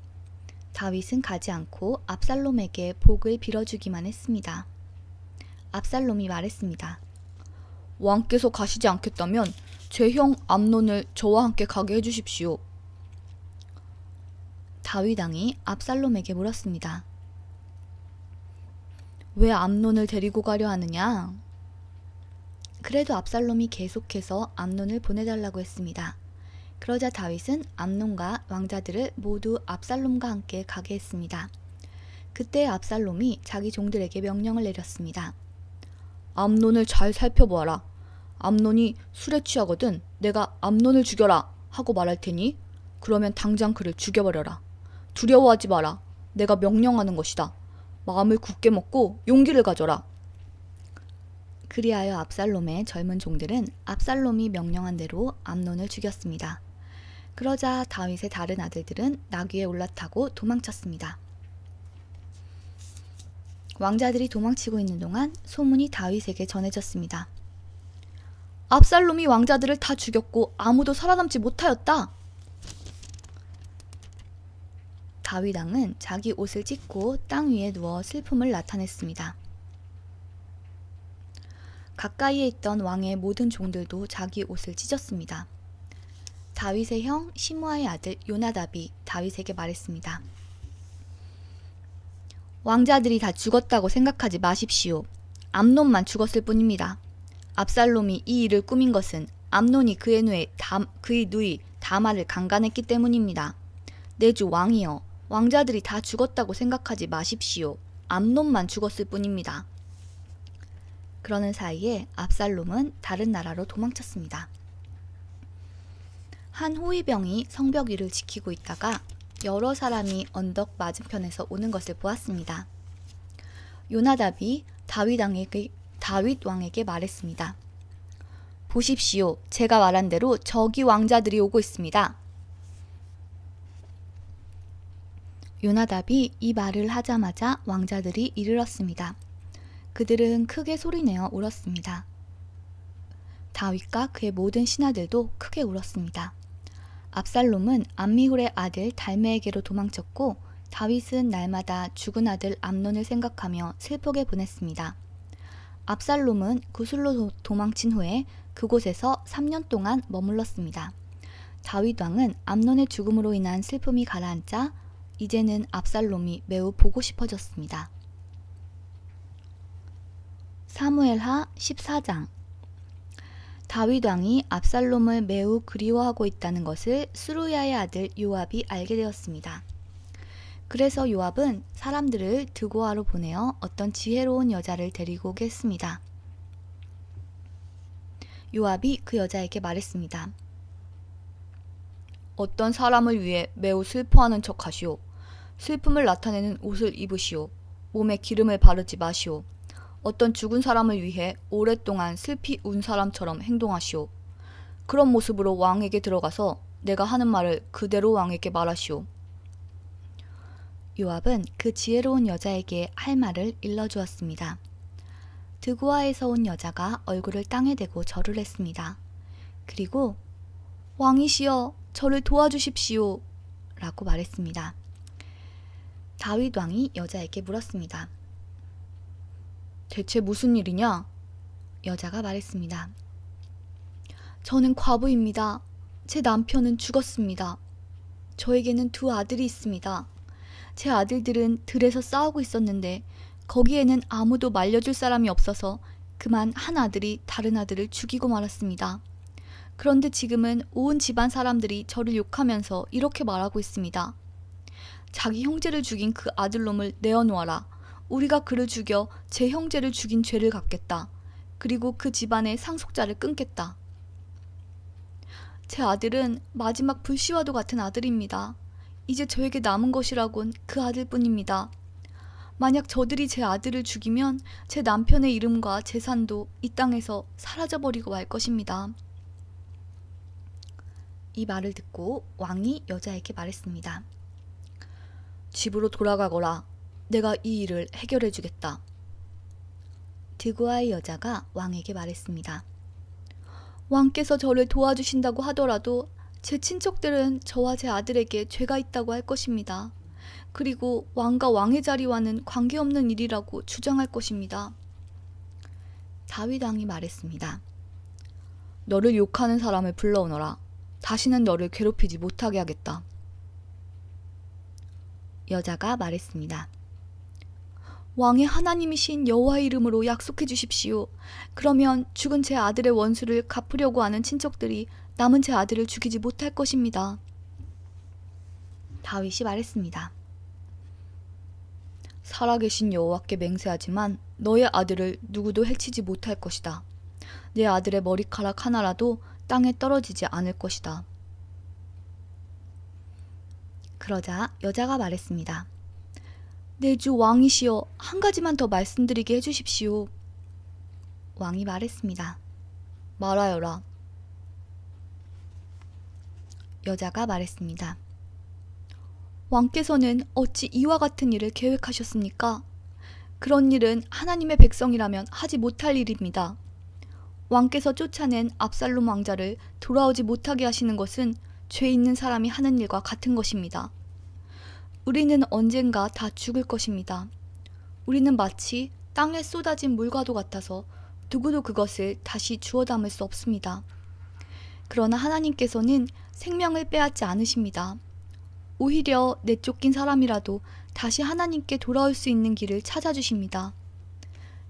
다윗은 가지 않고 압살롬에게 복을 빌어주기만 했습니다. 압살롬이 말했습니다. 왕께서 가시지 않겠다면 제 형 암논을 저와 함께 가게 해주십시오. 다윗 왕이 압살롬에게 물었습니다. 왜 암논을 데리고 가려 하느냐? 그래도 압살롬이 계속해서 암논을 보내달라고 했습니다. 그러자 다윗은 암논과 왕자들을 모두 압살롬과 함께 가게 했습니다. 그때 압살롬이 자기 종들에게 명령을 내렸습니다. 암논을 잘 살펴보아라. 암논이 술에 취하거든 내가 암논을 죽여라 하고 말할 테니 그러면 당장 그를 죽여버려라. 두려워하지 마라. 내가 명령하는 것이다. 마음을 굳게 먹고 용기를 가져라. 그리하여 압살롬의 젊은 종들은 압살롬이 명령한 대로 암논을 죽였습니다. 그러자 다윗의 다른 아들들은 나귀에 올라타고 도망쳤습니다. 왕자들이 도망치고 있는 동안 소문이 다윗에게 전해졌습니다. 압살롬이 왕자들을 다 죽였고 아무도 살아남지 못하였다. 다윗 왕은 자기 옷을 찢고 땅 위에 누워 슬픔을 나타냈습니다. 가까이에 있던 왕의 모든 종들도 자기 옷을 찢었습니다. 다윗의 형 시므아의 아들 요나답이 다윗에게 말했습니다. 왕자들이 다 죽었다고 생각하지 마십시오. 암논만 죽었을 뿐입니다. 압살롬이 이 일을 꾸민 것은 암논이 그의 누이 다말을 강간했기 때문입니다. 내 주 왕이여, 왕자들이 다 죽었다고 생각하지 마십시오. 암논만 죽었을 뿐입니다. 그러는 사이에 압살롬은 다른 나라로 도망쳤습니다. 한 호위병이 성벽 위를 지키고 있다가 여러 사람이 언덕 맞은편에서 오는 것을 보았습니다. 요나답이 다윗 왕에게 말했습니다. 보십시오. 제가 말한 대로 저기 왕자들이 오고 있습니다. 요나답이 이 말을 하자마자 왕자들이 이르렀습니다. 그들은 크게 소리내어 울었습니다. 다윗과 그의 모든 신하들도 크게 울었습니다. 압살롬은 암미훌의 아들 달메에게로 도망쳤고 다윗은 날마다 죽은 아들 암논을 생각하며 슬프게 보냈습니다. 압살롬은 구슬로 도망친 후에 그곳에서 3년 동안 머물렀습니다. 다윗 왕은 암논의 죽음으로 인한 슬픔이 가라앉자 이제는 압살롬이 매우 보고 싶어졌습니다. 사무엘하 14장. 다윗 왕이 압살롬을 매우 그리워하고 있다는 것을 스루야의 아들 요압이 알게 되었습니다. 그래서 요압은 사람들을 드고아로 보내어 어떤 지혜로운 여자를 데리고 오게 했습니다. 요압이 그 여자에게 말했습니다. 어떤 사람을 위해 매우 슬퍼하는 척 하시오. 슬픔을 나타내는 옷을 입으시오. 몸에 기름을 바르지 마시오. 어떤 죽은 사람을 위해 오랫동안 슬피 운 사람처럼 행동하시오. 그런 모습으로 왕에게 들어가서 내가 하는 말을 그대로 왕에게 말하시오. 요압은 그 지혜로운 여자에게 할 말을 일러주었습니다. 드고아에서 온 여자가 얼굴을 땅에 대고 절을 했습니다. 그리고 왕이시여 저를 도와주십시오 라고 말했습니다. 다윗 왕이 여자에게 물었습니다. 대체 무슨 일이냐? 여자가 말했습니다. 저는 과부입니다. 제 남편은 죽었습니다. 저에게는 두 아들이 있습니다. 제 아들들은 들에서 싸우고 있었는데 거기에는 아무도 말려줄 사람이 없어서 그만 한 아들이 다른 아들을 죽이고 말았습니다. 그런데 지금은 온 집안 사람들이 저를 욕하면서 이렇게 말하고 있습니다. 자기 형제를 죽인 그 아들놈을 내어놓아라. 우리가 그를 죽여 제 형제를 죽인 죄를 갚겠다. 그리고 그 집안의 상속자를 끊겠다. 제 아들은 마지막 불씨와도 같은 아들입니다. 이제 저에게 남은 것이라곤 그 아들뿐입니다. 만약 저들이 제 아들을 죽이면 제 남편의 이름과 재산도 이 땅에서 사라져버리고 말 것입니다. 이 말을 듣고 왕이 여자에게 말했습니다. 집으로 돌아가거라. 내가 이 일을 해결해 주겠다. 드고아의 여자가 왕에게 말했습니다. 왕께서 저를 도와주신다고 하더라도 제 친척들은 저와 제 아들에게 죄가 있다고 할 것입니다. 그리고 왕과 왕의 자리와는 관계없는 일이라고 주장할 것입니다. 다윗 왕이 말했습니다. 너를 욕하는 사람을 불러오너라. 다시는 너를 괴롭히지 못하게 하겠다. 여자가 말했습니다. 왕의 하나님이신 여호와의 이름으로 약속해 주십시오. 그러면 죽은 제 아들의 원수를 갚으려고 하는 친척들이 남은 제 아들을 죽이지 못할 것입니다. 다윗이 말했습니다. 살아계신 여호와께 맹세하지만 너의 아들을 누구도 해치지 못할 것이다. 내 아들의 머리카락 하나라도 땅에 떨어지지 않을 것이다. 그러자 여자가 말했습니다. 내 주 왕이시여, 한 가지만 더 말씀드리게 해주십시오. 왕이 말했습니다. 말하여라. 여자가 말했습니다. 왕께서는 어찌 이와 같은 일을 계획하셨습니까? 그런 일은 하나님의 백성이라면 하지 못할 일입니다. 왕께서 쫓아낸 압살롬 왕자를 돌아오지 못하게 하시는 것은 죄 있는 사람이 하는 일과 같은 것입니다. 우리는 언젠가 다 죽을 것입니다. 우리는 마치 땅에 쏟아진 물과도 같아서 누구도 그것을 다시 주워 담을 수 없습니다. 그러나 하나님께서는 생명을 빼앗지 않으십니다. 오히려 내쫓긴 사람이라도 다시 하나님께 돌아올 수 있는 길을 찾아주십니다.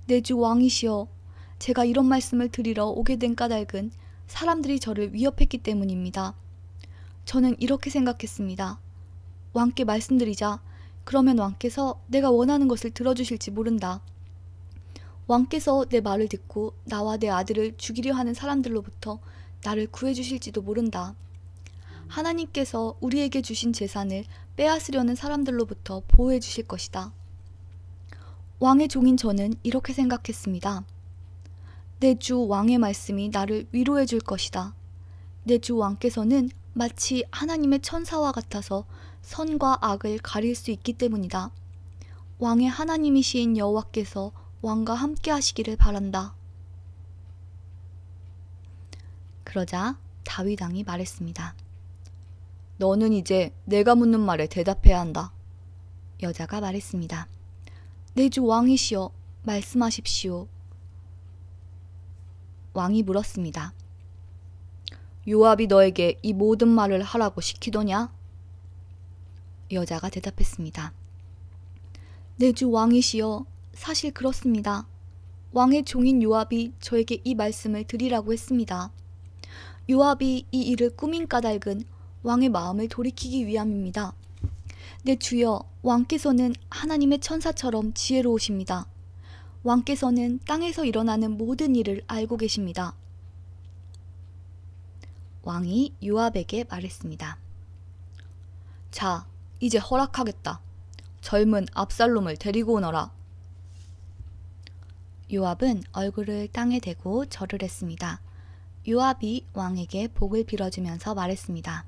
내 주 왕이시여, 제가 이런 말씀을 드리러 오게 된 까닭은 사람들이 저를 위협했기 때문입니다. 저는 이렇게 생각했습니다. 왕께 말씀드리자. 그러면 왕께서 내가 원하는 것을 들어주실지 모른다. 왕께서 내 말을 듣고 나와 내 아들을 죽이려 하는 사람들로부터 나를 구해주실지도 모른다. 하나님께서 우리에게 주신 재산을 빼앗으려는 사람들로부터 보호해 주실 것이다. 왕의 종인 저는 이렇게 생각했습니다. 내 주 왕의 말씀이 나를 위로해 줄 것이다. 내 주 왕께서는 마치 하나님의 천사와 같아서 선과 악을 가릴 수 있기 때문이다. 왕의 하나님이신 여호와께서 왕과 함께 하시기를 바란다. 그러자 다윗 왕이 말했습니다. 너는 이제 내가 묻는 말에 대답해야 한다. 여자가 말했습니다. 내 주 왕이시여, 말씀하십시오. 왕이 물었습니다. 요압이 너에게 이 모든 말을 하라고 시키더냐? 여자가 대답했습니다. 내 주 왕이시여, 사실 그렇습니다. 왕의 종인 요압이 저에게 이 말씀을 드리라고 했습니다. 요압이 이 일을 꾸민 까닭은 왕의 마음을 돌이키기 위함입니다. 내 주여, 왕께서는 하나님의 천사처럼 지혜로우십니다. 왕께서는 땅에서 일어나는 모든 일을 알고 계십니다. 왕이 요압에게 말했습니다. 자, 이제 허락하겠다. 젊은 압살롬을 데리고 오너라. 요압은 얼굴을 땅에 대고 절을 했습니다. 요압이 왕에게 복을 빌어주면서 말했습니다.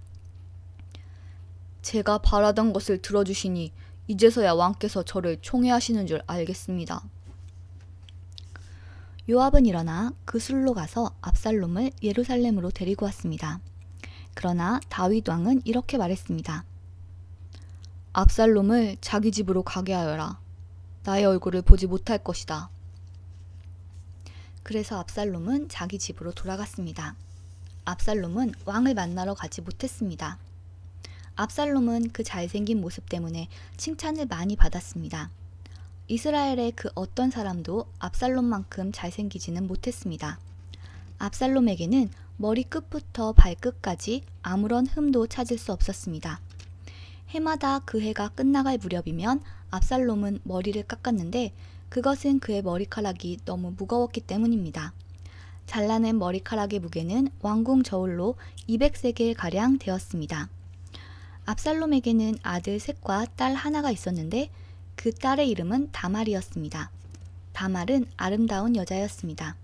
제가 바라던 것을 들어주시니 이제서야 왕께서 저를 총애하시는 줄 알겠습니다. 요압은 일어나 그 술로 가서 압살롬을 예루살렘으로 데리고 왔습니다. 그러나 다윗 왕은 이렇게 말했습니다. 압살롬을 자기 집으로 가게 하여라. 나의 얼굴을 보지 못할 것이다. 그래서 압살롬은 자기 집으로 돌아갔습니다. 압살롬은 왕을 만나러 가지 못했습니다. 압살롬은 그 잘생긴 모습 때문에 칭찬을 많이 받았습니다. 이스라엘의 그 어떤 사람도 압살롬만큼 잘생기지는 못했습니다. 압살롬에게는 머리 끝부터 발끝까지 아무런 흠도 찾을 수 없었습니다. 해마다 그 해가 끝나갈 무렵이면 압살롬은 머리를 깎았는데 그것은 그의 머리카락이 너무 무거웠기 때문입니다. 잘라낸 머리카락의 무게는 왕궁 저울로 200세겔가량 되었습니다. 압살롬에게는 아들 셋과 딸 하나가 있었는데 그 딸의 이름은 다말이었습니다. 다말은 아름다운 여자였습니다.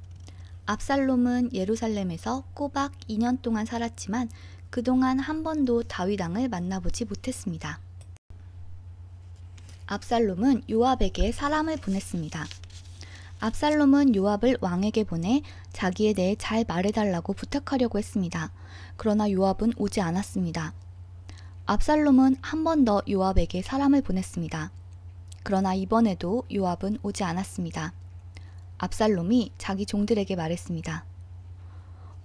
압살롬은 예루살렘에서 꼬박 2년 동안 살았지만 그동안 한 번도 다윗 왕을 만나보지 못했습니다. 압살롬은 요압에게 사람을 보냈습니다. 압살롬은 요압을 왕에게 보내 자기에 대해 잘 말해달라고 부탁하려고 했습니다. 그러나 요압은 오지 않았습니다. 압살롬은 한 번 더 요압에게 사람을 보냈습니다. 그러나 이번에도 요압은 오지 않았습니다. 압살롬이 자기 종들에게 말했습니다.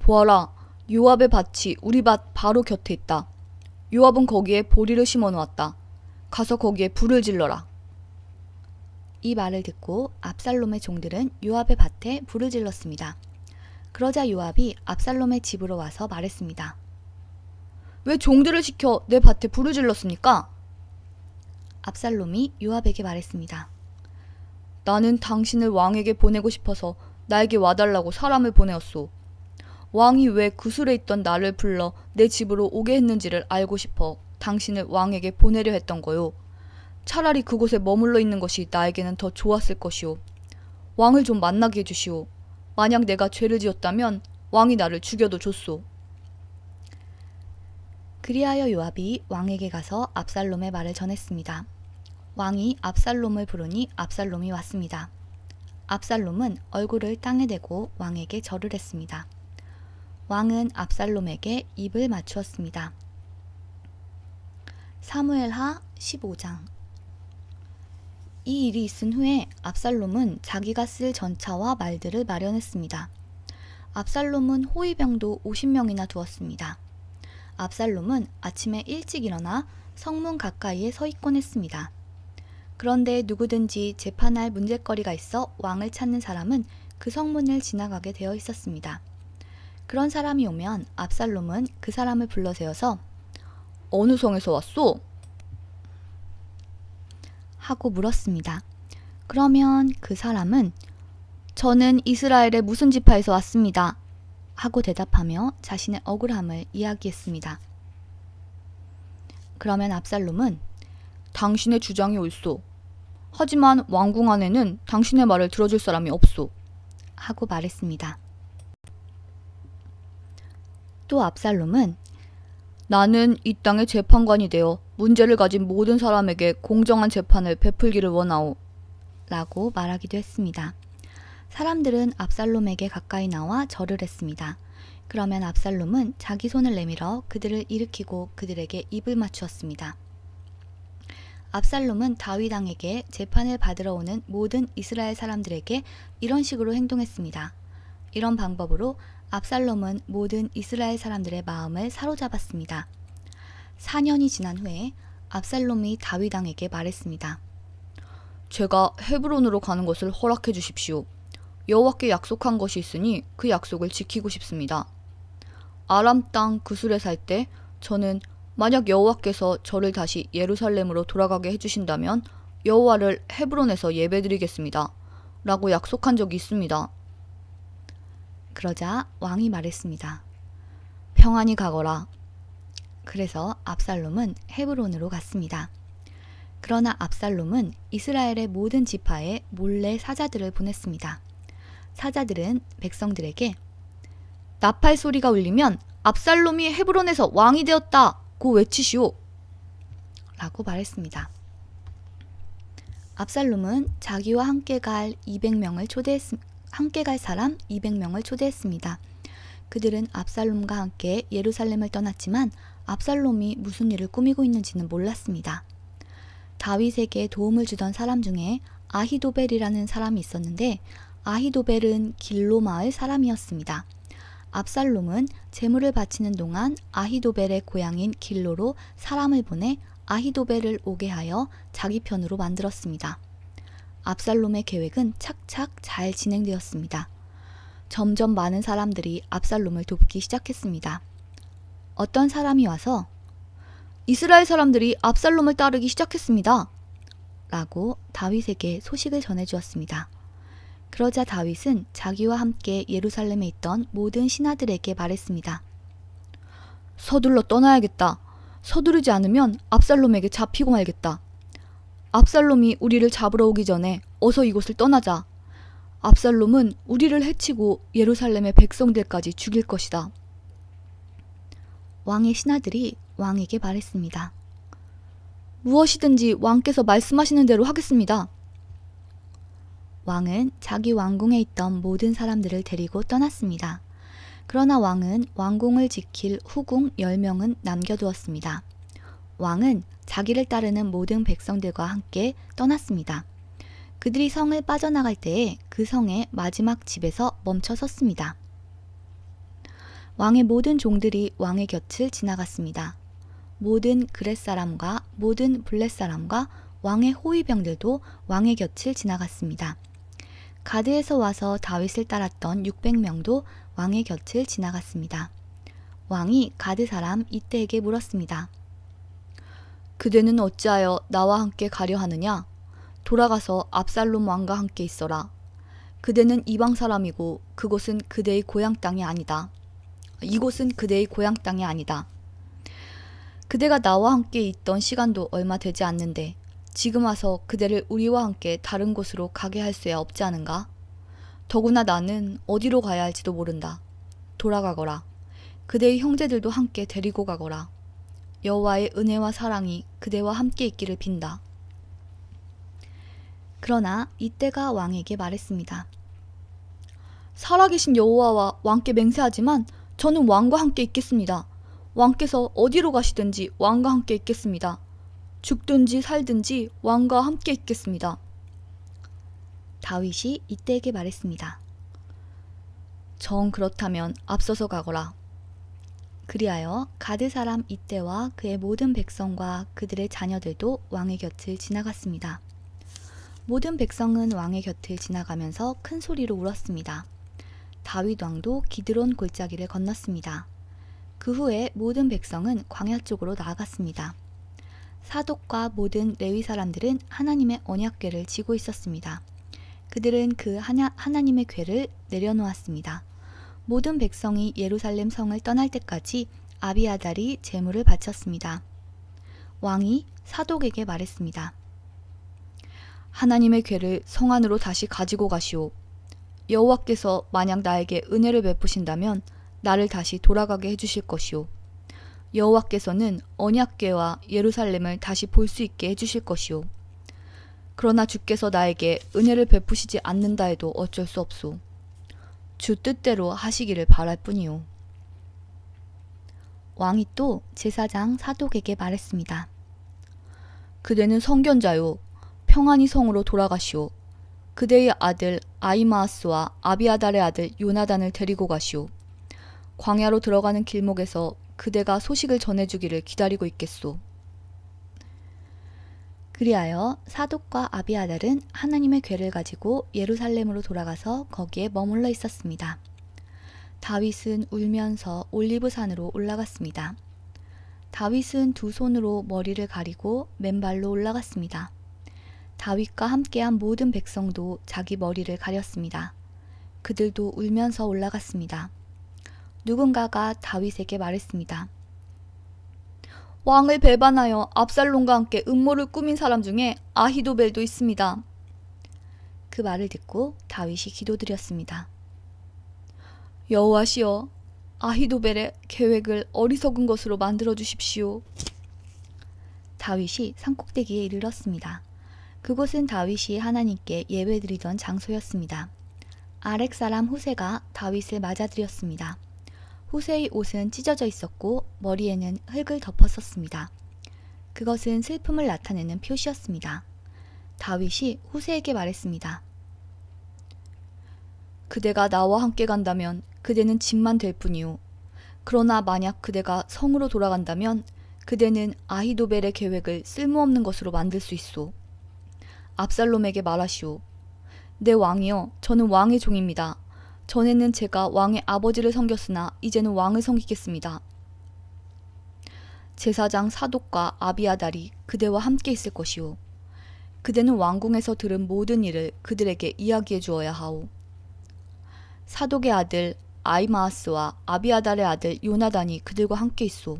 보아라, 요압의 밭이 우리 밭 바로 곁에 있다. 요압은 거기에 보리를 심어 놓았다. 가서 거기에 불을 질러라. 이 말을 듣고 압살롬의 종들은 요압의 밭에 불을 질렀습니다. 그러자 요압이 압살롬의 집으로 와서 말했습니다. 왜 종들을 시켜 내 밭에 불을 질렀습니까? 압살롬이 요압에게 말했습니다. 나는 당신을 왕에게 보내고 싶어서 나에게 와달라고 사람을 보내었소. 왕이 왜 구슬에 있던 나를 불러 내 집으로 오게 했는지를 알고 싶어 당신을 왕에게 보내려 했던 거요. 차라리 그곳에 머물러 있는 것이 나에게는 더 좋았을 것이오. 왕을 좀 만나게 해주시오. 만약 내가 죄를 지었다면 왕이 나를 죽여도 좋소. 그리하여 요압이 왕에게 가서 압살롬의 말을 전했습니다. 왕이 압살롬을 부르니 압살롬이 왔습니다. 압살롬은 얼굴을 땅에 대고 왕에게 절을 했습니다. 왕은 압살롬에게 입을 맞추었습니다. 사무엘하 15장. 이 일이 있은 후에 압살롬은 자기가 쓸 전차와 말들을 마련했습니다. 압살롬은 호위병도 50명이나 두었습니다. 압살롬은 아침에 일찍 일어나 성문 가까이에 서 있곤 했습니다. 그런데 누구든지 재판할 문제거리가 있어 왕을 찾는 사람은 그 성문을 지나가게 되어 있었습니다. 그런 사람이 오면 압살롬은 그 사람을 불러 세워서 어느 성에서 왔소? 하고 물었습니다. 그러면 그 사람은 저는 이스라엘의 무슨 지파에서 왔습니다. 하고 대답하며 자신의 억울함을 이야기했습니다. 그러면 압살롬은 당신의 주장이 옳소. 하지만 왕궁 안에는 당신의 말을 들어줄 사람이 없소. 하고 말했습니다. 또 압살롬은 나는 이 땅의 재판관이 되어 문제를 가진 모든 사람에게 공정한 재판을 베풀기를 원하오. 라고 말하기도 했습니다. 사람들은 압살롬에게 가까이 나와 절을 했습니다. 그러면 압살롬은 자기 손을 내밀어 그들을 일으키고 그들에게 입을 맞추었습니다. 압살롬은 다윗 왕에게 재판을 받으러 오는 모든 이스라엘 사람들에게 이런 식으로 행동했습니다. 이런 방법으로 압살롬은 모든 이스라엘 사람들의 마음을 사로잡았습니다. 4년이 지난 후에 압살롬이 다윗 왕에게 말했습니다. 제가 헤브론으로 가는 것을 허락해 주십시오. 여호와께 약속한 것이 있으니 그 약속을 지키고 싶습니다. 아람 땅 구술에 살 때 저는 만약 여호와께서 저를 다시 예루살렘으로 돌아가게 해주신다면 여호와를 헤브론에서 예배드리겠습니다. 라고 약속한 적이 있습니다. 그러자 왕이 말했습니다. 평안히 가거라. 그래서 압살롬은 헤브론으로 갔습니다. 그러나 압살롬은 이스라엘의 모든 지파에 몰래 사자들을 보냈습니다. 사자들은 백성들에게 나팔 소리가 울리면 압살롬이 헤브론에서 왕이 되었다고 외치시오. 라고 말했습니다. 압살롬은 자기와 함께 갈 사람 200명을 초대했습니다. 그들은 압살롬과 함께 예루살렘을 떠났지만 압살롬이 무슨 일을 꾸미고 있는지는 몰랐습니다. 다윗에게 도움을 주던 사람 중에 아히도벨이라는 사람이 있었는데 아히도벨은 길로 마을 사람이었습니다. 압살롬은 제물을 바치는 동안 아히도벨의 고향인 길로로 사람을 보내 아히도벨을 오게 하여 자기 편으로 만들었습니다. 압살롬의 계획은 착착 잘 진행되었습니다. 점점 많은 사람들이 압살롬을 돕기 시작했습니다. 어떤 사람이 와서 이스라엘 사람들이 압살롬을 따르기 시작했습니다. 라고 다윗에게 소식을 전해주었습니다. 그러자 다윗은 자기와 함께 예루살렘에 있던 모든 신하들에게 말했습니다. 서둘러 떠나야겠다. 서두르지 않으면 압살롬에게 잡히고 말겠다. 압살롬이 우리를 잡으러 오기 전에 어서 이곳을 떠나자. 압살롬은 우리를 해치고 예루살렘의 백성들까지 죽일 것이다. 왕의 신하들이 왕에게 말했습니다. 무엇이든지 왕께서 말씀하시는 대로 하겠습니다. 왕은 자기 왕궁에 있던 모든 사람들을 데리고 떠났습니다. 그러나 왕은 왕궁을 지킬 후궁 10명은 남겨두었습니다. 왕은 자기를 따르는 모든 백성들과 함께 떠났습니다. 그들이 성을 빠져나갈 때에 그 성의 마지막 집에서 멈춰 섰습니다. 왕의 모든 종들이 왕의 곁을 지나갔습니다. 모든 그렛 사람과 모든 블렛 사람과 왕의 호위병들도 왕의 곁을 지나갔습니다. 가드에서 와서 다윗을 따랐던 600명도 왕의 곁을 지나갔습니다. 왕이 가드 사람 이때에게 물었습니다. 그대는 어찌하여 나와 함께 가려 하느냐? 돌아가서 압살롬 왕과 함께 있어라. 그대는 이방 사람이고 그곳은 그대의 고향 땅이 아니다. 이곳은 그대의 고향 땅이 아니다. 그대가 나와 함께 있던 시간도 얼마 되지 않는데 지금 와서 그대를 우리와 함께 다른 곳으로 가게 할 수야 없지 않은가? 더구나 나는 어디로 가야 할지도 모른다. 돌아가거라. 그대의 형제들도 함께 데리고 가거라. 여호와의 은혜와 사랑이 그대와 함께 있기를 빈다. 그러나 이때가 왕에게 말했습니다. 살아계신 여호와와 왕께 맹세하지만 저는 왕과 함께 있겠습니다. 왕께서 어디로 가시든지 왕과 함께 있겠습니다. 죽든지 살든지 왕과 함께 있겠습니다. 다윗이 이때에게 말했습니다. 정 그렇다면 앞서서 가거라. 그리하여 가드 사람 이때와 그의 모든 백성과 그들의 자녀들도 왕의 곁을 지나갔습니다. 모든 백성은 왕의 곁을 지나가면서 큰 소리로 울었습니다. 다윗 왕도 기드론 골짜기를 건넜습니다. 그 후에 모든 백성은 광야 쪽으로 나아갔습니다. 사독과 모든 레위 사람들은 하나님의 언약궤를 지고 있었습니다. 그들은 그 하나님의 궤를 내려놓았습니다. 모든 백성이 예루살렘 성을 떠날 때까지 아비아달이 제물을 바쳤습니다. 왕이 사독에게 말했습니다. 하나님의 궤를 성 안으로 다시 가지고 가시오. 여호와께서 만약 나에게 은혜를 베푸신다면 나를 다시 돌아가게 해주실 것이오. 여호와께서는 언약궤와 예루살렘을 다시 볼 수 있게 해주실 것이오. 그러나 주께서 나에게 은혜를 베푸시지 않는다 해도 어쩔 수 없소. 주 뜻대로 하시기를 바랄 뿐이오. 왕이 또 제사장 사독에게 말했습니다. 그대는 선견자요. 평안히 성으로 돌아가시오. 그대의 아들 아히마아스와 아비아달의 아들 요나단을 데리고 가시오. 광야로 들어가는 길목에서 그대가 소식을 전해주기를 기다리고 있겠소. 그리하여 사독과 아비아달은 하나님의 궤를 가지고 예루살렘으로 돌아가서 거기에 머물러 있었습니다. 다윗은 울면서 올리브산으로 올라갔습니다. 다윗은 두 손으로 머리를 가리고 맨발로 올라갔습니다. 다윗과 함께한 모든 백성도 자기 머리를 가렸습니다. 그들도 울면서 올라갔습니다. 누군가가 다윗에게 말했습니다. 왕을 배반하여 압살롬과 함께 음모를 꾸민 사람 중에 아히도벨도 있습니다. 그 말을 듣고 다윗이 기도드렸습니다. 여호와시여, 아히도벨의 계획을 어리석은 것으로 만들어 주십시오. 다윗이 산꼭대기에 이르렀습니다. 그곳은 다윗이 하나님께 예배드리던 장소였습니다. 아렉 사람 후세가 다윗을 맞아들였습니다. 후세의 옷은 찢어져 있었고 머리에는 흙을 덮었었습니다. 그것은 슬픔을 나타내는 표시였습니다. 다윗이 후세에게 말했습니다. 그대가 나와 함께 간다면 그대는 짐만 될 뿐이오. 그러나 만약 그대가 성으로 돌아간다면 그대는 아히도벨의 계획을 쓸모없는 것으로 만들 수 있소. 압살롬에게 말하시오. 내 왕이여, 저는 왕의 종입니다. 전에는 제가 왕의 아버지를 섬겼으나 이제는 왕을 섬기겠습니다. 제사장 사독과 아비아달이 그대와 함께 있을 것이오. 그대는 왕궁에서 들은 모든 일을 그들에게 이야기해 주어야 하오. 사독의 아들 아히마아스와 아비아달의 아들 요나단이 그들과 함께 있소.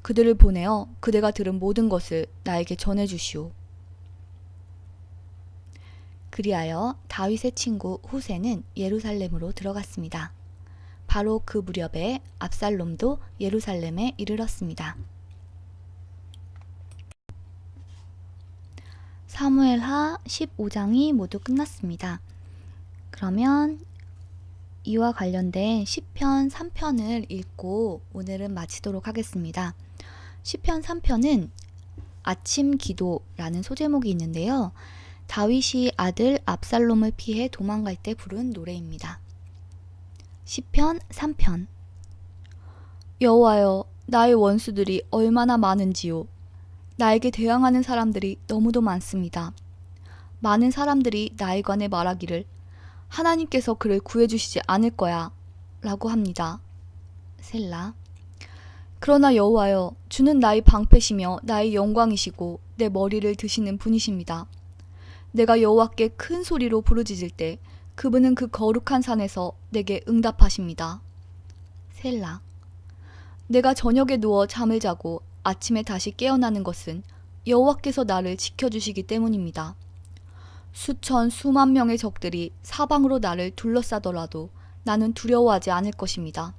그들을 보내어 그대가 들은 모든 것을 나에게 전해 주시오. 그리하여 다윗의 친구 후세는 예루살렘으로 들어갔습니다. 바로 그 무렵에 압살롬도 예루살렘에 이르렀습니다. 사무엘하 15장이 모두 끝났습니다. 그러면 이와 관련된 시편 3편을 읽고 오늘은 마치도록 하겠습니다. 시편 3편은 아침 기도라는 소제목이 있는데요. 다윗이 아들 압살롬을 피해 도망갈 때 부른 노래입니다. 시편 3편. 여호와여, 나의 원수들이 얼마나 많은지요. 나에게 대항하는 사람들이 너무도 많습니다. 많은 사람들이 나에 관해 말하기를 하나님께서 그를 구해주시지 않을 거야 라고 합니다. 셀라. 그러나 여호와여, 주는 나의 방패시며 나의 영광이시고 내 머리를 드시는 분이십니다. 내가 여호와께 큰 소리로 부르짖을 때 그분은 그 거룩한 산에서 내게 응답하십니다. 셀라. 내가 저녁에 누워 잠을 자고 아침에 다시 깨어나는 것은 여호와께서 나를 지켜주시기 때문입니다. 수천 수만 명의 적들이 사방으로 나를 둘러싸더라도 나는 두려워하지 않을 것입니다.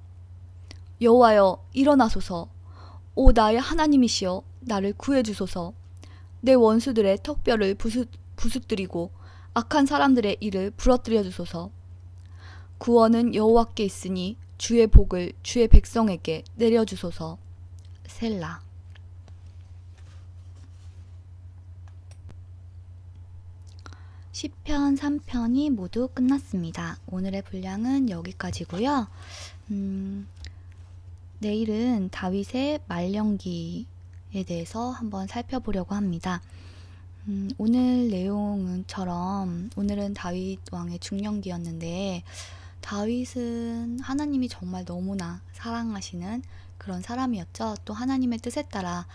여호와여, 일어나소서. 오 나의 하나님이시여, 나를 구해주소서. 내 원수들의 턱뼈를 부수뜨리고 악한 사람들의 일을 부러뜨려 주소서. 구원은 여호와께 있으니 주의 복을 주의 백성에게 내려주소서. 셀라. 시편 3편이 모두 끝났습니다. 오늘의 분량은 여기까지고요. 내일은 다윗의 말년기에 대해서 한번 살펴보려고 합니다. 오늘 내용처럼 오늘은 다윗 왕의 중년기였는데 다윗은 하나님이 정말 너무나 사랑하시는 그런 사람이었죠. 또 하나님의 뜻에 따라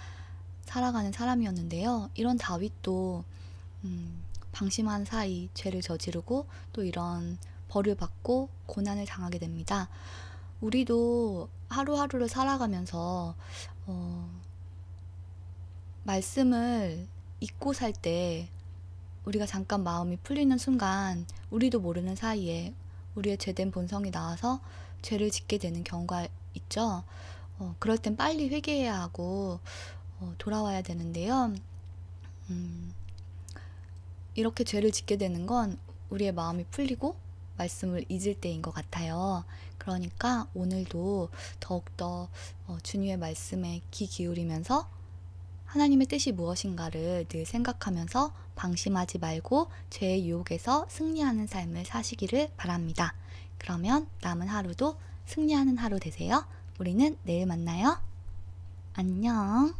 살아가는 사람이었는데요. 이런 다윗도 방심한 사이 죄를 저지르고 또 이런 벌을 받고 고난을 당하게 됩니다. 우리도 하루하루를 살아가면서 말씀을 잊고 살 때 우리가 잠깐 마음이 풀리는 순간 우리도 모르는 사이에 우리의 죄된 본성이 나와서 죄를 짓게 되는 경우가 있죠. 그럴 땐 빨리 회개해야 하고 돌아와야 되는데요. 이렇게 죄를 짓게 되는 건 우리의 마음이 풀리고 말씀을 잊을 때인 것 같아요. 그러니까 오늘도 더욱더 주님의 말씀에 귀 기울이면서 하나님의 뜻이 무엇인가를 늘 생각하면서 방심하지 말고 죄의 유혹에서 승리하는 삶을 사시기를 바랍니다. 그러면 남은 하루도 승리하는 하루 되세요. 우리는 내일 만나요. 안녕.